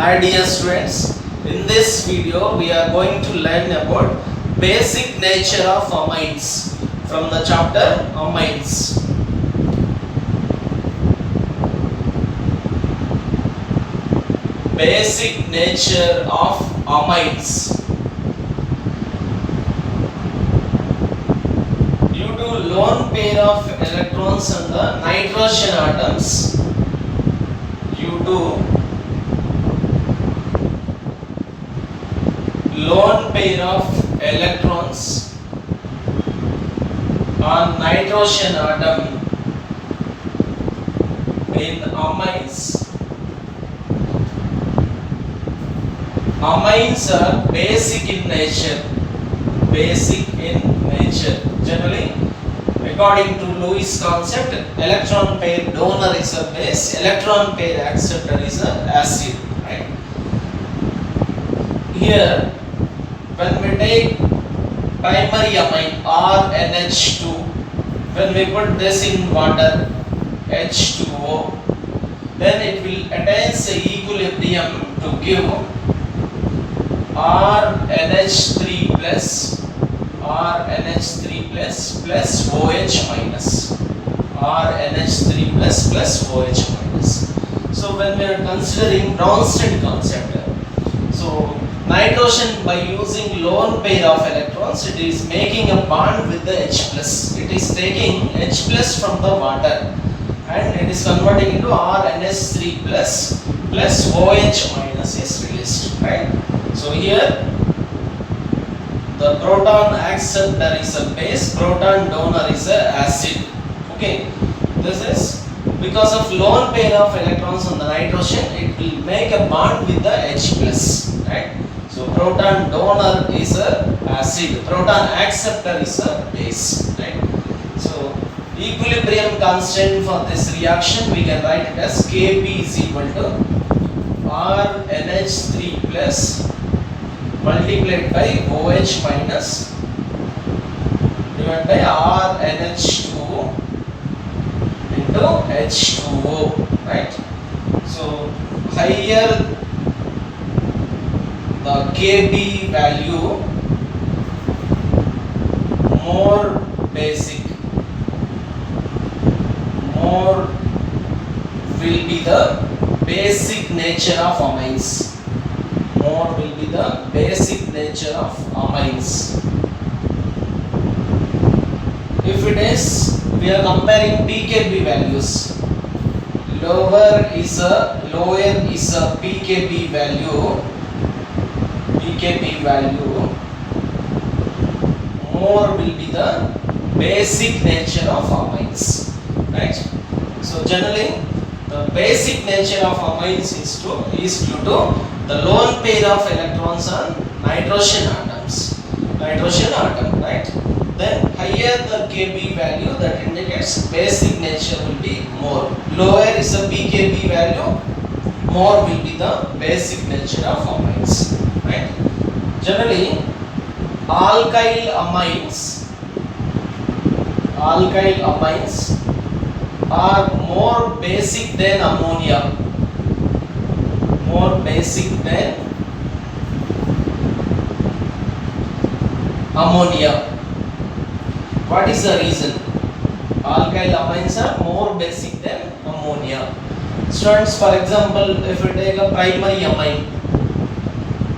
Hi dear students, in this video we are going to learn about basic nature of amines from the chapter Amines. Basic nature of amines. Due to lone pair of electrons on the nitrogen atoms, due to lone pair of electrons on nitrogen atom in amines. Amines are basic in nature. Basic in nature. Generally, according to Lewis concept, electron pair donor is a base, electron pair acceptor is a acid. Right? Here, when we take primary amine RNH2, when we put this in water H2O, then it will attain the equilibrium to give RNH3 plus plus OH minus RNH3 plus OH minus. So when we are considering Bronsted concept, so nitrogen, by using lone pair of electrons, it is making a bond with the H plus. It is taking H plus from the water and it is converting into RNH3 plus OH minus is released. Right? So here the proton acceptor is a base, proton donor is a acid. Okay, this is because of lone pair of electrons on the nitrogen, it will make a bond with the H plus. Right? So proton donor is a acid, proton acceptor is a base. Right? So equilibrium constant for this reaction we can write it as Kb is equal to RNH3 plus multiplied by OH minus divided by RNH2 into H2O. Right? So higher the Kb value, more basic, more will be the basic nature of amines. More will be the basic nature of amines. If it is, we are comparing pKb values. Lower is a pKb value. pKb value, more will be the basic nature of amines. Right? So generally the basic nature of amines is due to the lone pair of electrons on nitrogen atoms. Nitrogen atom, right? Then higher the Kb value, that indicates basic nature will be more. Lower is a pKb value, more will be the basic nature of amines. Right? Generally, alkyl amines are more basic than ammonia. More basic than ammonia. What is the reason? Alkyl amines are more basic than ammonia. Students, for example, if we take a primary amine,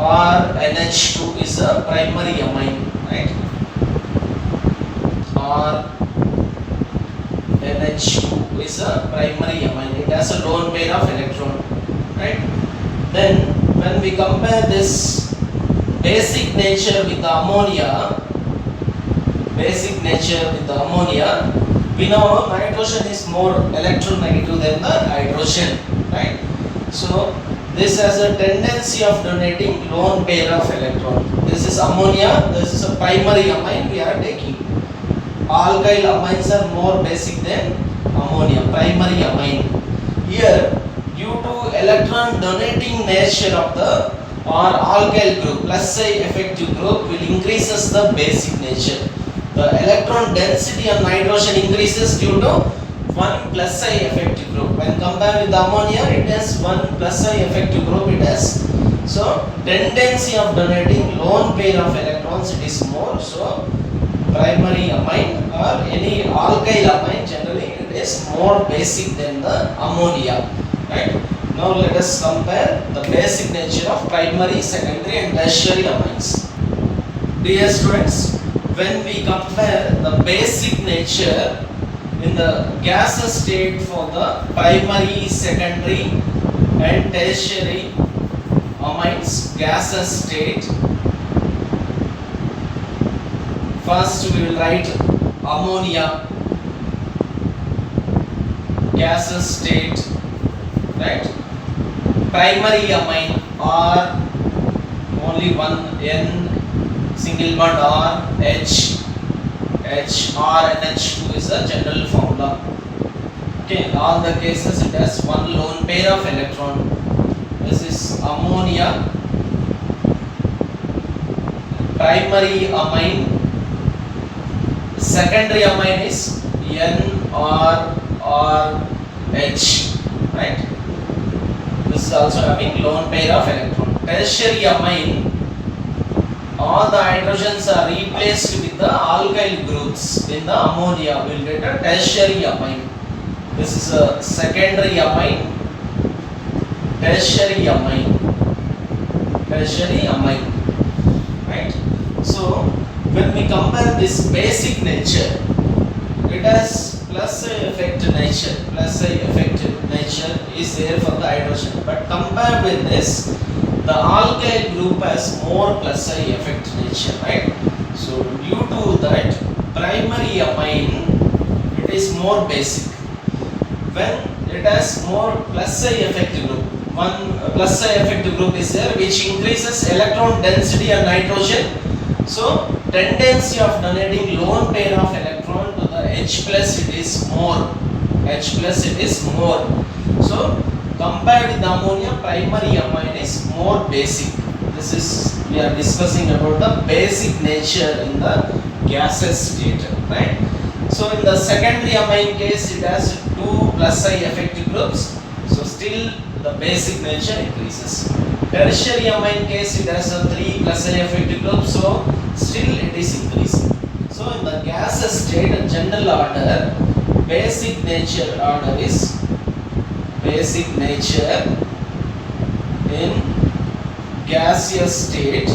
RNH2 is a primary amine, right? RNH2 is a primary amine. It has a lone pair of electron, right? Then when we compare this basic nature with the ammonia, we know nitrogen is more electronegative than the hydrogen, right? So this has a tendency of donating lone pair of electron. This is ammonia, this is a primary amine we are taking. Alkyl amines are more basic than ammonia, primary amine. Here, due to electron donating nature of the alkyl group, plus I effective group will increases the basic nature. The electron density of nitrogen increases due to 1 plus I effective group. when compared with the ammonia, it has 1 plus I effective group it has. So tendency of donating lone pair of electrons it is more. So primary amine or any alkyl amine generally it is more basic than the ammonia, right? Now let us compare the basic nature of primary, secondary and tertiary amines. Dear students, when we compare the basic nature in the gaseous state for the primary, secondary and tertiary amines gaseous state, first we will write ammonia gaseous state, right? Primary amine or only one N single bond or H or NH2 is a general formula. Okay, in all the cases it has one lone pair of electron. This is ammonia primary amine. Secondary amine is N or H, right? This is also having lone pair of electron. Tertiary amine, all the hydrogens are replaced with the alkyl groups. In the ammonia we will get a tertiary amine. This is a secondary amine, tertiary amine, right? So when we compare this basic nature, it has plus A effective nature. Plus A effective nature is there for the hydrogen, but compared with this, the alkyl group has more plus I effective nature, right? So due to that, primary amine it is more basic. When it has more plus I effective group, one plus I effective group is there which increases electron density on nitrogen. So tendency of donating lone pair of electron to the H plus it is more. H plus it is more. So compared with the ammonia, primary amine is more basic. This is, we are discussing about the basic nature in the gaseous state, right? So in the secondary amine case, it has 2 plus I effective groups. So still the basic nature increases. Tertiary amine case, it has a 3 plus I effective groups. So still it is increasing. So in the gaseous state, general order, basic nature order is basic nature in gaseous state,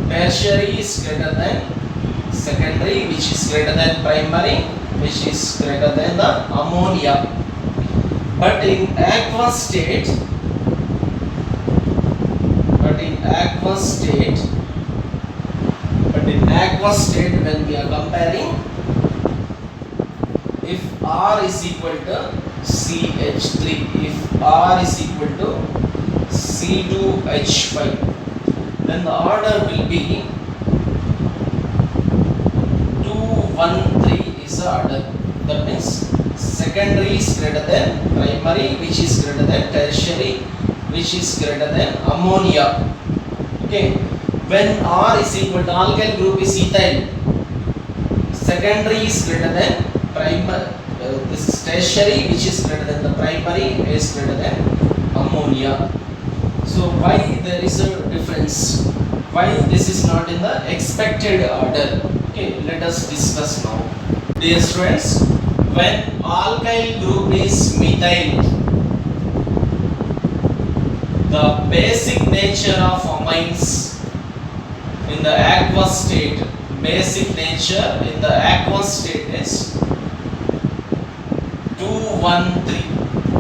tertiary is greater than secondary, which is greater than primary, which is greater than the ammonia. But in aqueous state, when we are comparing, if R is equal to CH3, if R is equal to C2H5, then the order will be 2, 1, 3 is the order. That means secondary is greater than primary, which is greater than tertiary, which is greater than ammonia. Okay, when R is equal to alkyl group is ethyl, secondary is greater than primary, this is tertiary, which is greater than the primary, is greater than ammonia. So why there is a difference? Why this is not in the expected order? Okay, let us discuss now. Dear students, when alkyl group is methyl, the basic nature of amines in the aqueous state, basic nature in the aqueous state is 2, 1, 3.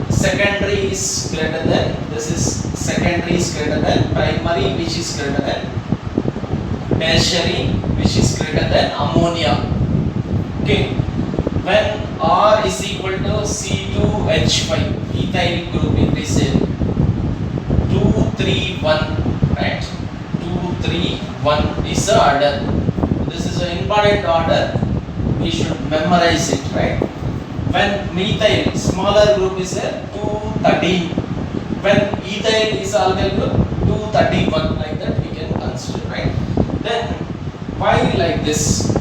Secondary is greater than, this is secondary is greater than primary, which is greater than tertiary, which is greater than ammonia. Okay, when R is equal to C2H5, ethyl group it is 2, 3, 1, right? 2, 3, 1 is the order. This is an important order. We should memorize it, right? When methyl, smaller group is 213. When ethyl is alkyl group, 231, like that we can consider, right? Then why like this?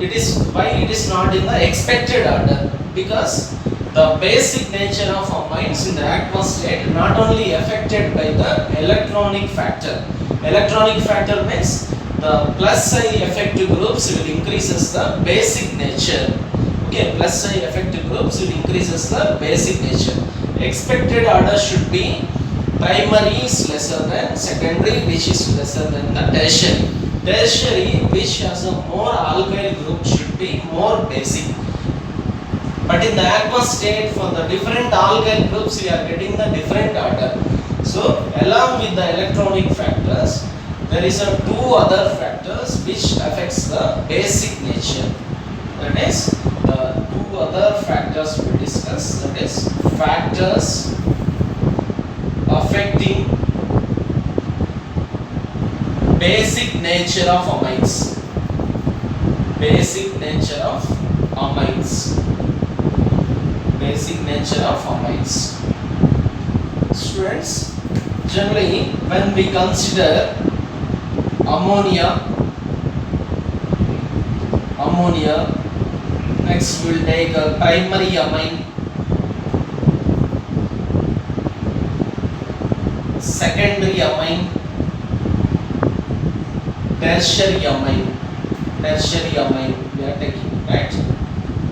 it is why it is not in the expected order, because the basic nature of amines in the aqueous state not only affected by the electronic factor. Electronic factor means the plus I effective groups will increases the basic nature. Okay, plus I effective groups will increases the basic nature. Expected order should be primary is lesser than secondary, which is lesser than the tertiary. Tertiary, which has a more alkyl group, should be more basic. But in the aqueous state, for the different alkyl groups, we are getting the different order. So, along with the electronic factors, there is a two other factors which affects the basic nature. That is, the two other factors we discuss. That is, factors affecting basic nature of amines. Basic nature of amines. Basic nature of amines. Students, generally when we consider ammonia, next we will take a primary amine, secondary amine, tertiary amine we are taking, right?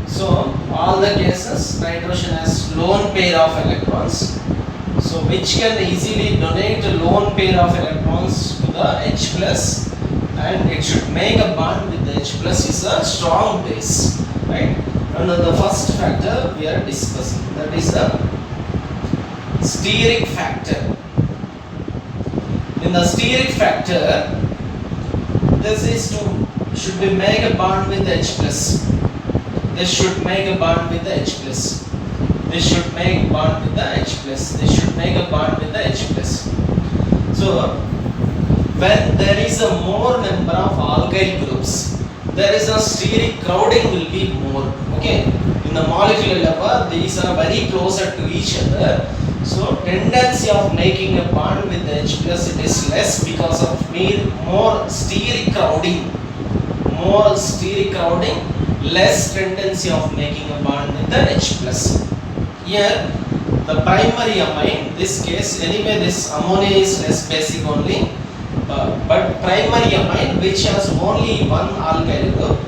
So all the cases nitrogen has lone pair of electrons, so which can easily donate a lone pair of electrons to the H plus, and it should make a bond with the H plus is a strong base, right? And the first factor we are discussing, that is the steric factor. In the steric factor, this is should be make a bond with the H plus. This should make a bond with the H plus. This should make a bond with the H plus. This should make a bond with the H plus. So when there is a more number of alkyl groups, there is a steric crowding will be more. Okay, in the molecular level, these are very closer to each other. So tendency of making a bond with the H plus it is less because of more steric crowding. More steric crowding, less tendency of making a bond with the H plus. Here the primary amine, this case anyway this ammonia is less basic only, but primary amine which has only one alkyl group,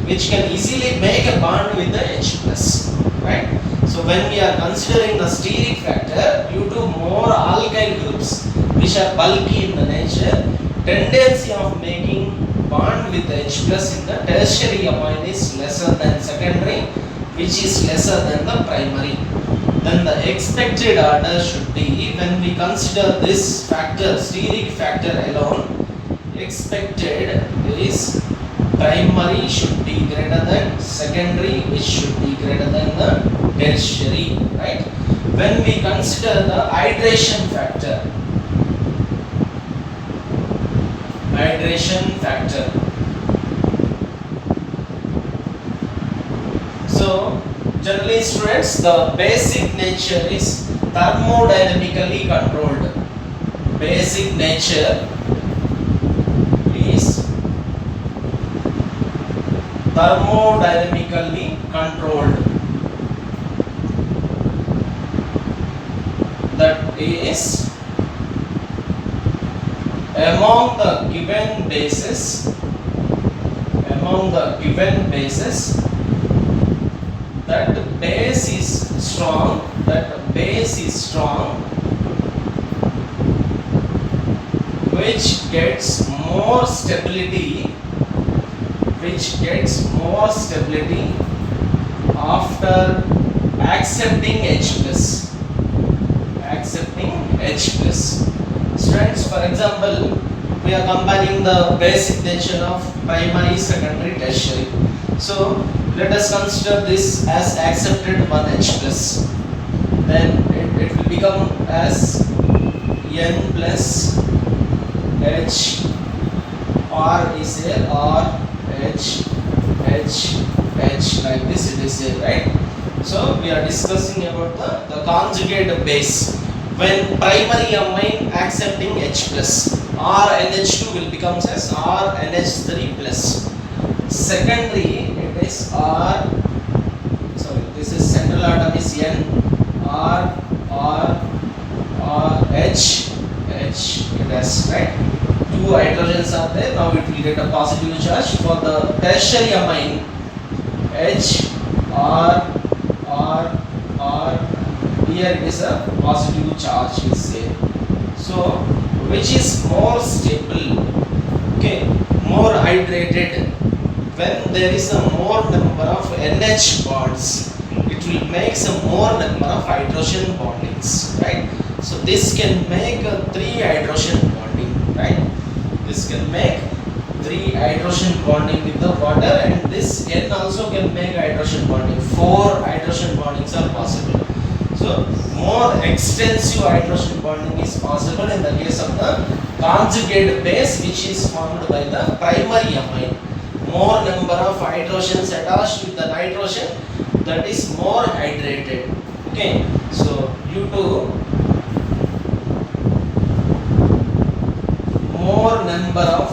which can easily make a bond with the H plus, right? So when we are considering the steric factor, due to more alkyl groups which are bulky in the nature, tendency of making bond with the H plus in the tertiary amine is lesser than secondary, which is lesser than the primary. Then the expected order should be, when we consider this factor, steric factor alone, expected is primary should be greater than secondary, which should be greater than the tertiary, right? When we consider the hydration factor, so generally students, the basic nature is thermodynamically controlled. Basic nature is thermodynamically controlled. That is, among the given bases, that base is strong, which gets more stability, after accepting H plus. Students, for example, we are comparing the basic nature of primary, secondary, tertiary. So let us consider this as accepted 1H plus. Then it will become as N plus H, R is here, R, H, like this it is here, right? So we are discussing about the conjugate base. When primary amine accepting H plus, RNH2 will become as RNH3 plus. secondary it is R, sorry, this is central atom is N, R, H, it has, right? Two hydrogens are there, now it will get a positive charge. For the tertiary amine, H, R, here it is a positive charge is there. So, which is more stable, okay, more hydrated? When there is a more number of NH bonds, it will make some more number of hydrogen bondings, right? So this can make a 3 hydrogen bonding, right? This can make 3 hydrogen bonding with the water, and this N also can make hydrogen bonding. 4 hydrogen bondings are possible. So more extensive hydrogen bonding is possible in the case of the conjugate base, which is formed by the primary amine. More number of hydrogens attached with the nitrogen, that is more hydrated. Okay, so due to more number of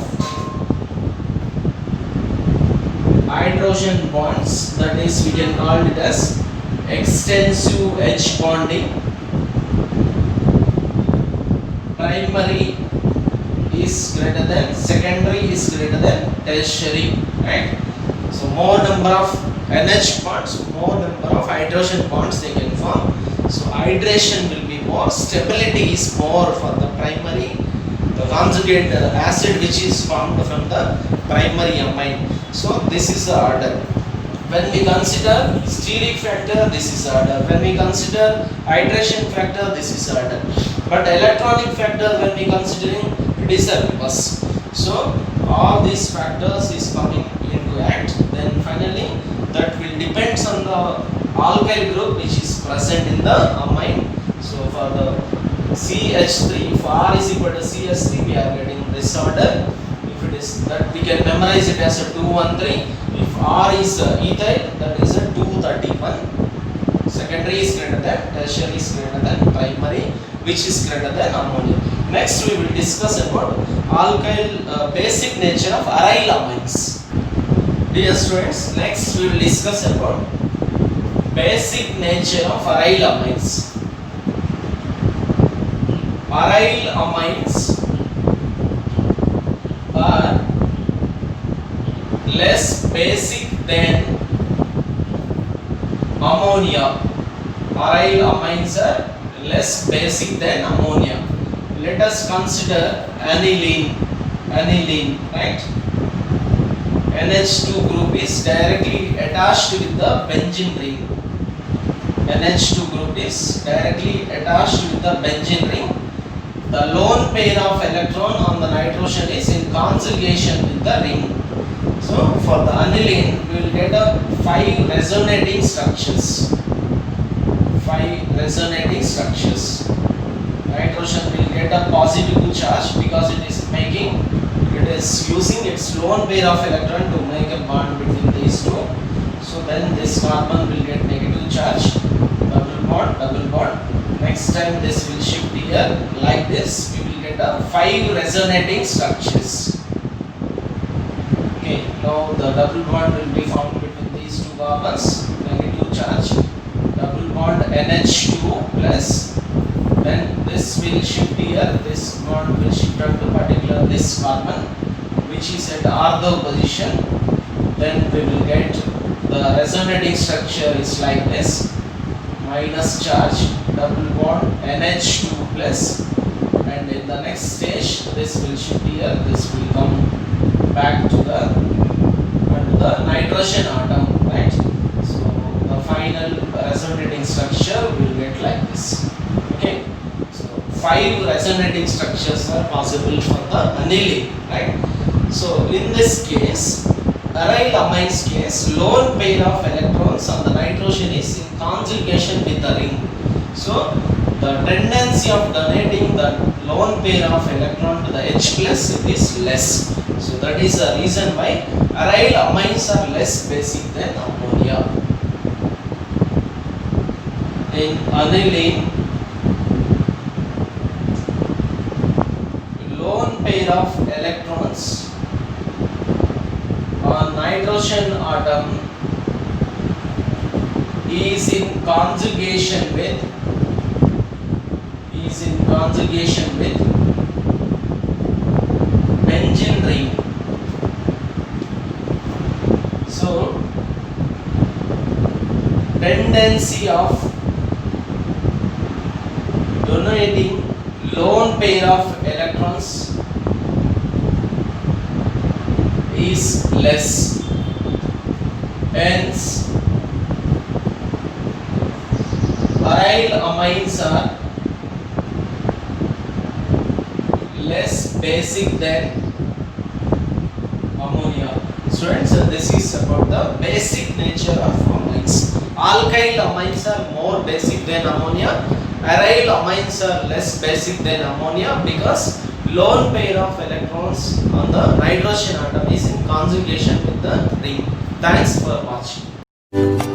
hydrogen bonds, that is we can call it as extensive H bonding. Primary is greater than, secondary is greater than tertiary, right? So more number of NH bonds, more number of hydrogen bonds they can form. So hydration will be more, stability is more for the primary, the conjugate acid which is formed from the primary amine. So this is the order. When we consider steric factor, this is order. When we consider hydration factor, this is order. But electronic factor, when we considering, it is a reverse. So all these factors is coming into act. Then finally that will depends on the alkyl group which is present in the amine. So for the CH3, if R is equal to CH3, we are getting this order. If it is that, we can memorize it as a 213. If R is ethyl, that is a 231. Secondary is greater than, tertiary is greater than primary, which is greater than ammonia. Next we will discuss about alkyl basic nature of aryl amines. Dear students, next we will discuss about basic nature of aryl amines. Aryl amines are less basic than ammonia. Aryl amines are less basic than ammonia. Let us consider aniline, right? NH2 group is directly attached with the benzene ring. NH2 group is directly attached with the benzene ring. The lone pair of electron on the nitrogen is in conjugation with the ring. So for the aniline, we will get a 5 resonating structures. 5 resonating structures. Nitrogen will get a positive charge because it is using its lone pair of electron to make a bond between these two. So then this carbon will get negative charge. Double bond. Next time this will shift here like this. We will get a 5 resonating structures. Okay, now the double bond will be formed between these two carbons. Negative charge. Double bond NH2 plus. Then this will shift here. This bond will shift to particular this carbon, which is at ortho position. Then we will get the resonating structure is like this. Minus charge, double bond NH2 plus, and in the next stage this will shift here, this will come back to the nitrogen atom, right? So the final resonating structure will get like this. Okay, so 5 resonating structures are possible for the aniline, right? So in this case, aryl amines case, lone pair of electrons on the nitrogen is in conjugation with the ring. So the tendency of donating the lone pair of electron to the H plus is less. So that is the reason why aryl amines are less basic than ammonia. In aniline, lone pair of electrons on nitrogen atom is in conjugation with benzene ring. So tendency of donating lone pair of electrons is less, hence aryl amines are less basic than ammonia. Students, this is about the basic nature of amines. Alkyl amines are more basic than ammonia. Aryl amines are less basic than ammonia because lone pair of electrons on the nitrogen atom is in conjugation with the ring. Thanks for watching.